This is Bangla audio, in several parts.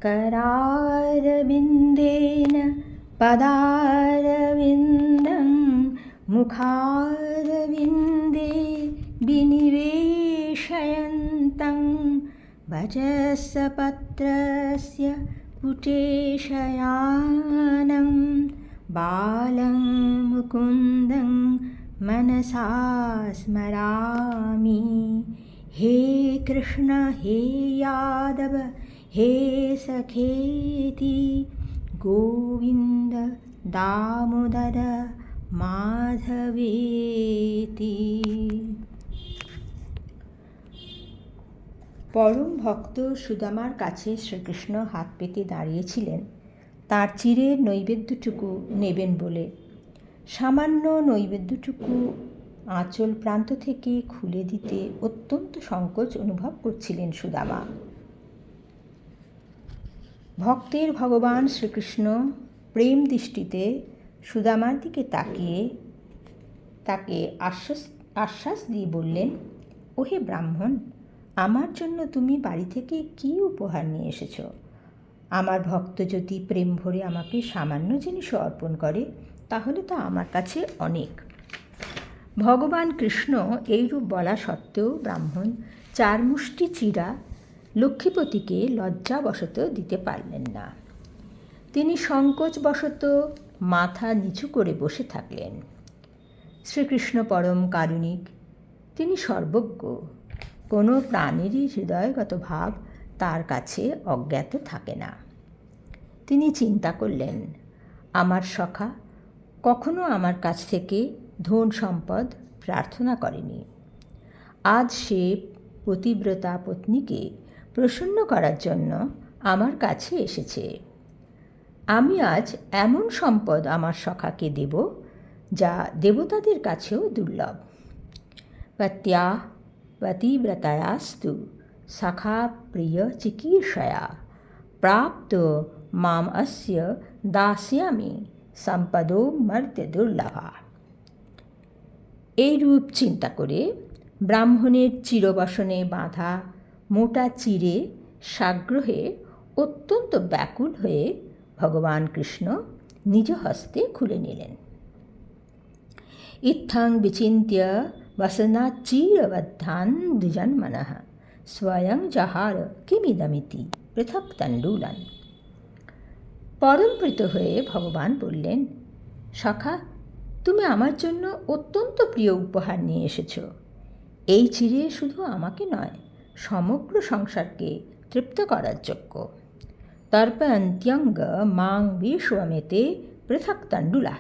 करारविन्देन पदारविन्दं मुखारविन्दे विनिवेशयन्तं वचसपत्रस्य पुटेशयानं बालं मुकुन्दं मनसा स्मरामि। हे कृष्ण हे यादव हे सखेति गोविन्द दामोदर মাধবেতি। পরম ভক্ত সুদামার কাছে শ্রীকৃষ্ণ হাত পেতে দাঁড়িয়েছিলেন তার চিরের নৈবেদ্যটুকু নেবেন বলে। সামান্য নৈবেদ্যটুকু আঁচল প্রান্ত থেকে খুলে দিতে অত্যন্ত সংকোচ অনুভব করছিলেন সুদামা। ভক্তের ভগবান শ্রীকৃষ্ণ প্রেম দৃষ্টিতে সুদামার দিকে তাকিয়ে তাকে আশ্বাস দিয়ে বললেন, ওহে ব্রাহ্মণ, আমার জন্য তুমি বাড়ি থেকে কী উপহার নিয়ে এসেছ? আমার ভক্ত যদি প্রেম ভরে আমাকে সামান্য জিনিসও অর্পণ করে তাহলে তা আমার কাছে অনেক। ভগবান কৃষ্ণ এইরূপ বলা সত্ত্বেও ব্রাহ্মণ 4 মুষ্টি চিরা লক্ষ্মীপতিকে লজ্জাবশত দিতে পারলেন না। তিনি সংকোচবশত মাথা নিচু করে বসে থাকলেন। শ্রীকৃষ্ণ পরম কারুণিক, তিনি সর্বজ্ঞ। কোনো প্রাণীরই হৃদয়গত ভাব তার কাছে অজ্ঞাত থাকে না। তিনি চিন্তা করলেন, আমার সখা কখনো আমার কাছ থেকে ধন সম্পদ প্রার্থনা করেনি। আজ সে পতিব্রতা পত্নীকে প্রসন্ন করার জন্য আমার কাছে এসেছে। আমি আজ এমন সম্পদ আমার সখাকে দেব যা দেবতাদের কাছেও দুর্লভ। পত্যা পতিব্রতায়াস্তু সখা প্রিয় চিকীর্ষয়া প্রাপ্ত মাম অস্য দাস্যামি সম্পদো মর্ত্য দুর্লভা। এইরূপ চিন্তা করে ব্রাহ্মণের চিরবসনে বাঁধা মোটা চিরে সাগ্রহে অত্যন্ত ব্যাকুল হয়ে ভগবান কৃষ্ণ নিজ হস্তে খুলে নিলেন। ইত্থং বিচিন্ত্য বসনাচ্চিরবদ্ধান দ্বিজন্মনঃ স্বয়ং জহার কিমিদমিতি পৃথক তণ্ডুলান। পরমপ্রীত হয়ে ভগবান বললেন, সখা তুমি আমার জন্য অত্যন্ত প্রিয় উপহার নিয়ে এসেছ। এই চিরে শুধু আমাকে নয়, সমগ্র সংসারকে তৃপ্ত করার যোগ্য। তর্পয়ন্ত্যঙ্গ মাং বিশ্বমেতে পৃথক তণ্ডুলা।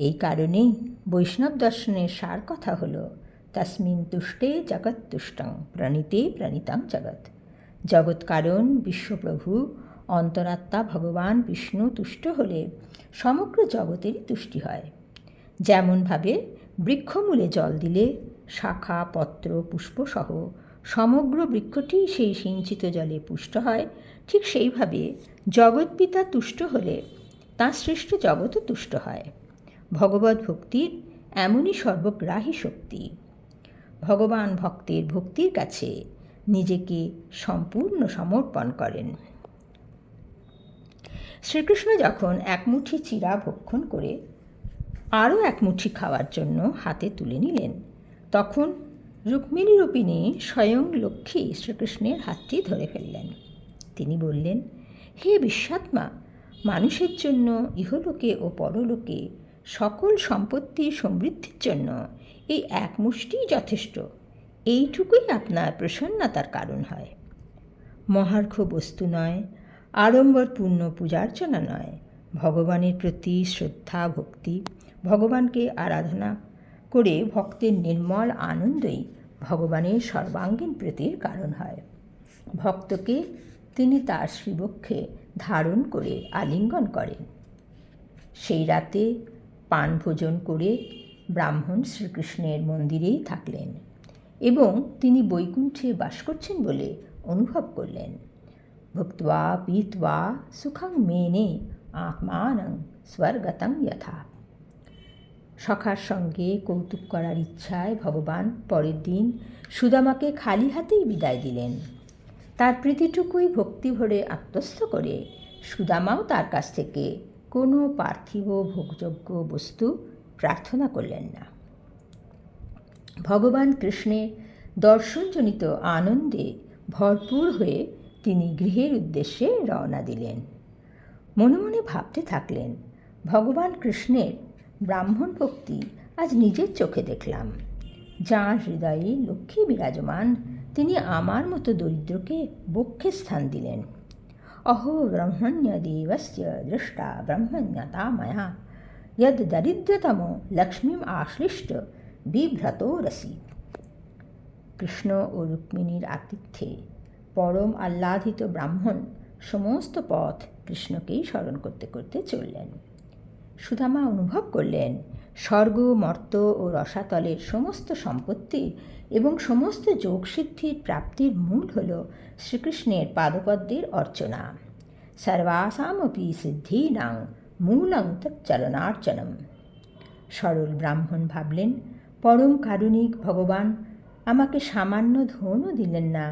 এই কারণেই বৈষ্ণব দর্শনের সার কথা হল, তস্মিন তুষ্টে জগৎ তুষ্টং প্রণীতে প্রণীতং জগৎ। জগৎ কারণ বিশ্বপ্রভু অন্তরাত্মা ভগবান বিষ্ণু তুষ্ট হলে সমগ্র জগতেরই তুষ্টি হয়। যেমনভাবে বৃক্ষমূলে জল দিলে শাখা পত্র পুষ্পসহ সমগ্র বৃক্ষটি সেই সিঞ্চিত জলে পুষ্ট হয়, ঠিক সেইভাবে জগৎপিতা তুষ্ট হলে তাঁর সৃষ্ট জগৎও তুষ্ট হয়। ভগবত ভক্তির এমনই সর্বগ্রাহী শক্তি। ভগবান ভক্তের ভক্তির কাছে নিজেকে সম্পূর্ণ সমর্পণ করেন। শ্রীকৃষ্ণ যখন এক মুঠি চিরা ভক্ষণ করে আরও এক মুঠি খাওয়ার জন্য হাতে তুলে নিলেন, তখন রুক্মিণী রূপিণী স্বয়ং লক্ষ্মী শ্রীকৃষ্ণের হাতটি ধরে ফেললেন। তিনি বললেন, হে বিশ্বাত্মা, মানুষের জন্য ইহলোকে ও পরলোকে সকল সম্পত্তির সমৃদ্ধির জন্য এই এক মুষ্টিই যথেষ্ট। এইটুকুই আপনার প্রসন্নতার কারণ হয়। মহার্ঘ বস্তু নয়, আড়ম্বরপূর্ণ পূজার্চনা নয়, ভগবানের প্রতি শ্রদ্ধা ভক্তি, ভগবানকে আরাধনা করে ভক্তের নির্মল আনন্দই ভগবানের সর্বাঙ্গীন প্রীতির কারণ হয়। ভক্তকে তিনি তার শ্রীবক্ষে ধারণ করে আলিঙ্গন করেন। সেই রাতে পান ভোজন করে ব্রাহ্মণ শ্রীকৃষ্ণের মন্দিরেই থাকলেন এবং তিনি বৈকুণ্ঠে বাস করছেন বলে অনুভব করলেন। ভুক্ত্বা পীত্বা সুখং মেনে আত্মানং স্বর্গতং যথা। সখার সঙ্গে কৌতুক করার ইচ্ছায় ভগবান পরের দিন সুদামাকে খালি হাতেই বিদায় দিলেন। তার প্রীতিটুকুই ভক্তি ভরে আত্মস্থ করে সুদামাও তার কাছ থেকে কোনো পার্থিব ভোগযোগ্য বস্তু প্রার্থনা করলেন না। ভগবান কৃষ্ণের দর্শনজনিত আনন্দে ভরপুর হয়ে তিনি গৃহের উদ্দেশ্যে রওনা দিলেন। মনে মনে ভাবতে থাকলেন, ভগবান কৃষ্ণের ব্রাহ্মণ ভক্তি আজ নিজের চোখে দেখলাম। যাঁর হৃদয়ে লক্ষ্মী বিরাজমান, তিনি আমার মতো দরিদ্রকে বক্ষে স্থান দিলেন। অহো ব্রহ্মণ্য দেবস্য দৃষ্টা ব্রহ্মণ্যতা ময়া যদ দরিদ্রতম লক্ষ্মীম আশ্লিষ্ট বিভ্রতো রসি। কৃষ্ণ ও রুক্মিণীর আতিথ্যে পরম আহ্লাদিত ব্রাহ্মণ সমস্ত পথ কৃষ্ণকেই স্মরণ করতে করতে চললেন। সুদামা অনুভব করলেন, স্বর্গ মর্ত ও রসাতলের সমস্ত সম্পত্তি এবং সমস্ত যোগসিদ্ধির প্রাপ্তির মূল হল শ্রীকৃষ্ণের পাদপদ্মের অর্চনা। সর্বাসামপি সিদ্ধীনাং মূলং তচ্চরণার্চনম। সরল ব্রাহ্মণ ভাবলেন, পরম কারুণিক ভগবান আমাকে সামান্য ধনও দিলেন না,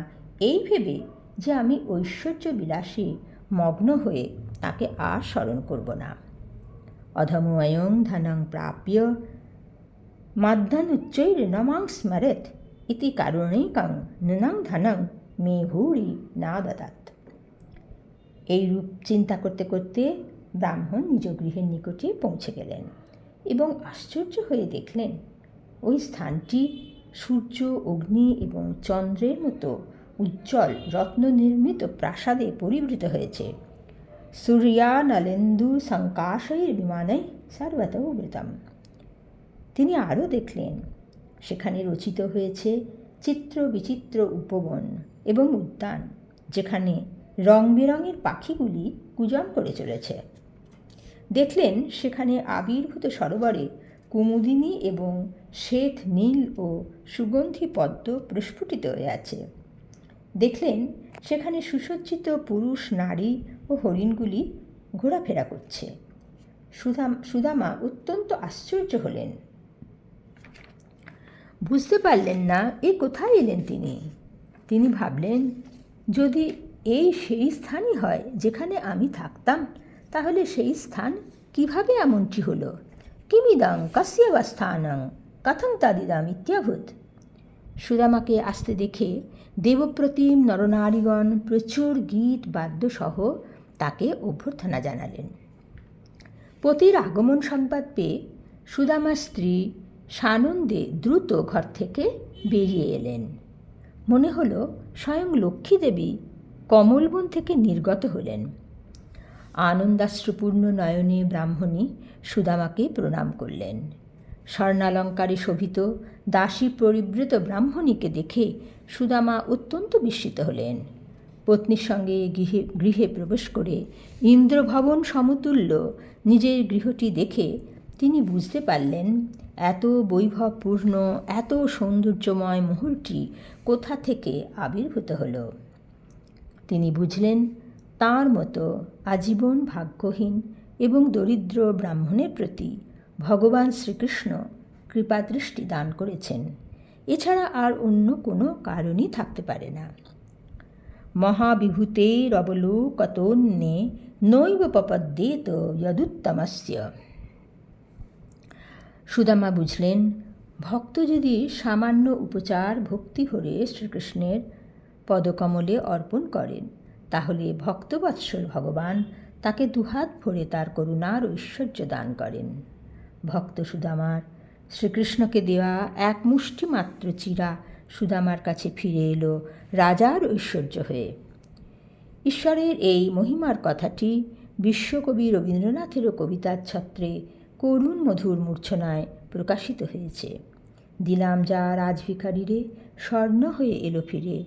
এই ভেবে যে আমি ঐশ্বর্য বিলাসী মগ্ন হয়ে তাকে আর স্মরণ করব না। অধময়ং ধনং প্রাপ্য মাধ্যানুচ্চৈর্নমাং স্মরেত ইতি কারুণিকং নূনং ধনং মে ভূরি না দদাত। এইরূপ চিন্তা করতে করতে ব্রাহ্মণ নিজ গৃহের নিকটে পৌঁছে গেলেন এবং আশ্চর্য হয়ে দেখলেন, ওই স্থানটি সূর্য, অগ্নি এবং চন্দ্রের মতো উজ্জ্বল রত্ননির্মিত প্রাসাদে পরিবৃত হয়েছে। সূর্যানলেন্দু সংকাশৈর বিমানৈ সর্বতোবৃতম। তিনি আরও দেখলেন, সেখানে রচিত হয়েছে চিত্র বিচিত্র উপবন এবং উদ্যান, যেখানে রং বেরঙের পাখিগুলি কুজন করে চলেছে। দেখলেন সেখানে আবির্ভূত সরোবরে কুমুদিনী এবং শ্বেত নীল ও সুগন্ধি পদ্ম প্রস্ফুটিত হয়ে আছে। দেখলেন সেখানে সুসজ্জিত পুরুষ, নারী ও হরিণগুলি ঘোরাফেরা করছে। সুদামা অত্যন্ত আশ্চর্য হলেন, বুঝতে পারলেন না এ কোথায় এলেন তিনি ভাবলেন, যদি এই সেই স্থানই হয় যেখানে আমি থাকতাম, তাহলে সেই স্থান কিভাবে এমনটি হলো? কিমিদং কস্য বা স্থানং কথং তদিদম ইত্যাভূত। সুদামাকে আসতে দেখে দেবপ্রতিম নরনারীগণ প্রচুর গীত বাদ্যসহ তাকে অভ্যর্থনা জানালেন। পতির আগমন সংবাদ পেয়ে সুদামার স্ত্রী সানন্দে দ্রুত ঘর থেকে বেরিয়ে এলেন। মনে হলো স্বয়ং লক্ষ্মী দেবী কমলবন থেকে নির্গত হলেন। আনন্দাশ্রুপূর্ণ নয়নে ব্রাহ্মণী সুদামাকে প্রণাম করলেন। স্বর্ণালঙ্কারে শোভিত দাসী পরিবৃত ব্রাহ্মণীকে দেখে সুদামা অত্যন্ত বিস্মিত হলেন। পত্নীর সঙ্গে গৃহে প্রবেশ করে ইন্দ্রভবন সমতুল্য নিজের গৃহটি দেখে তিনি বুঝতে পারলেন, এত বৈভবপূর্ণ, এত সৌন্দর্যময় মহলটি কোথা থেকে আবির্ভূত হল। তিনি বুঝলেন, তাঁর মতো আজীবন ভাগ্যহীন এবং দরিদ্র ব্রাহ্মণের প্রতি ভগবান শ্রীকৃষ্ণ কৃপাদৃষ্টি দান করেছেন। এছাড়া আর অন্য কোনো কারণই থাকতে পারে না। মহাবিভূতের অবলোকতোন্যে নৈব পপদ্যেত যদুত্তমস্য। সুদামা বুঝলেন, ভক্ত যদি সামান্য উপচার ভক্তি ভরে শ্রীকৃষ্ণের পদকমলে অর্পণ করেন, তাহলে ভক্তবৎসল ভগবান তাকে দুহাত ভরে তার করুণার ঐশ্বর্য দান করেন। ভক্ত সুদামার শ্রীকৃষ্ণকে দেওয়া এক মুষ্টি মাত্র চিরা সুদামার কাছে ফিরে এলো রাজার ঐশ্বর্য হয়ে। ঈশ্বরের এই মহিমার কথাটি বিশ্বকবি রবীন্দ্রনাথেরও কবিতার ছত্রে করুণ মধুর মূর্ছনায় প্রকাশিত হয়েছে। দিলাম যা রাজভিখারিরে, স্বর্ণ হয়ে এলো ফিরে,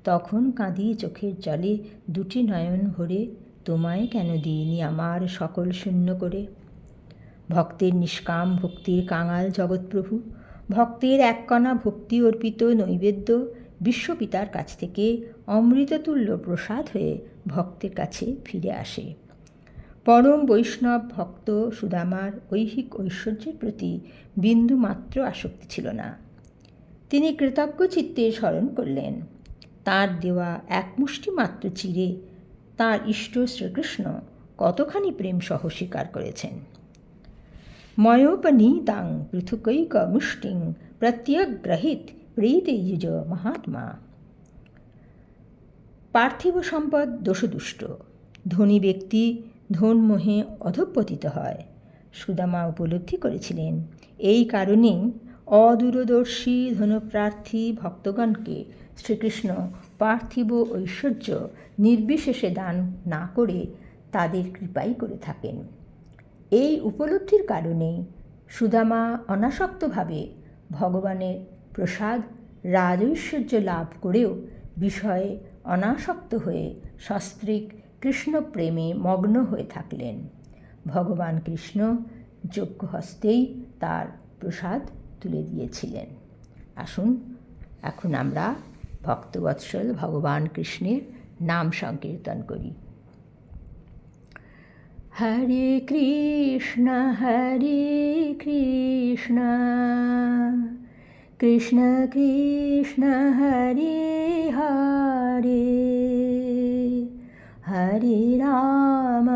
তখন কাঁদি চোখের জলে দুটি নয়ন ভরে, তোমায় কেন দিইনি আমার সকল শূন্য করে। ভক্তের নিষ্কাম ভক্তির কাঙাল জগৎপ্রভু, ভক্তের এক কণা ভক্তি অর্পিত নৈবেদ্য বিশ্বপিতার কাছ থেকে অমৃততুল্য প্রসাদ হয়ে ভক্তের কাছে ফিরে আসে। পরম বৈষ্ণব ভক্ত সুদামার ঐহিক ঐশ্বর্যের প্রতি বিন্দুমাত্র আসক্তি ছিল না। তিনি কৃতজ্ঞ চিত্তে স্মরণ করলেন, তাঁর দেওয়া এক মুষ্টি মাত্র চিরে তাঁর ইষ্ট শ্রীকৃষ্ণ কতখানি প্রেম সহ স্বীকার করেছেন। ময়োপনীতাং পৃথুকৈক মুষ্টিং প্রত্যগ্রহিত প্রীতিযুজ মহাত্মা। পার্থিব সম্পদ দোষদুষ্ট, ধনী ব্যক্তি ধনমোহে অধঃপতিত হয়। সুদামা উপলব্ধি করেছিলেন এই কারণেই অদূরদর্শী ধনপ্রার্থী ভক্তগণকে শ্রীকৃষ্ণ পার্থিব ঐশ্বর্য নির্বিশেষে দান না করে তাদের কৃপাই করে থাকেন। এই উপলব্ধির কারণে সুদামা অনাসক্তভাবে ভগবানের প্রসাদ রাজৈশ্বর্য লাভ করেও বিষয়ে অনাসক্ত হয়ে সস্ত্রীক কৃষ্ণ প্রেমে মগ্ন হয়ে থাকলেন। ভগবান কৃষ্ণ যোগ্য হস্তেই তার প্রসাদ তুলে দিয়েছিলেন। আসুন এখন আমরা ভক্তবৎসল ভগবান কৃষ্ণের নাম সংকীর্তন করি। হরে কৃষ্ণ কৃষ্ণ কৃষ্ণ হরে হরে, হরে রাম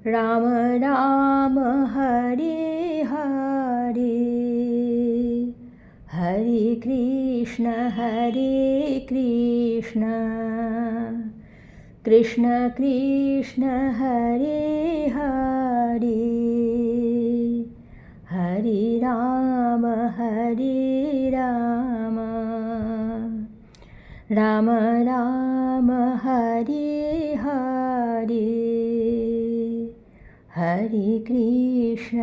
রাম রাম হরে হরে, হরে কৃষ্ণ কৃষ্ণ কৃষ্ণ হরে হরে, হরে রাম রাম রাম হরে হরে, হরে কৃষ্ণ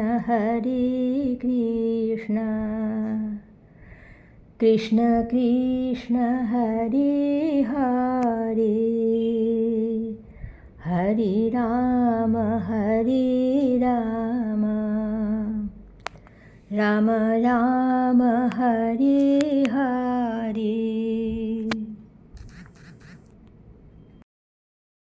কৃষ্ণ কৃষ্ণ হরে হরে, হরে রাম রাম রাম হরে হরে।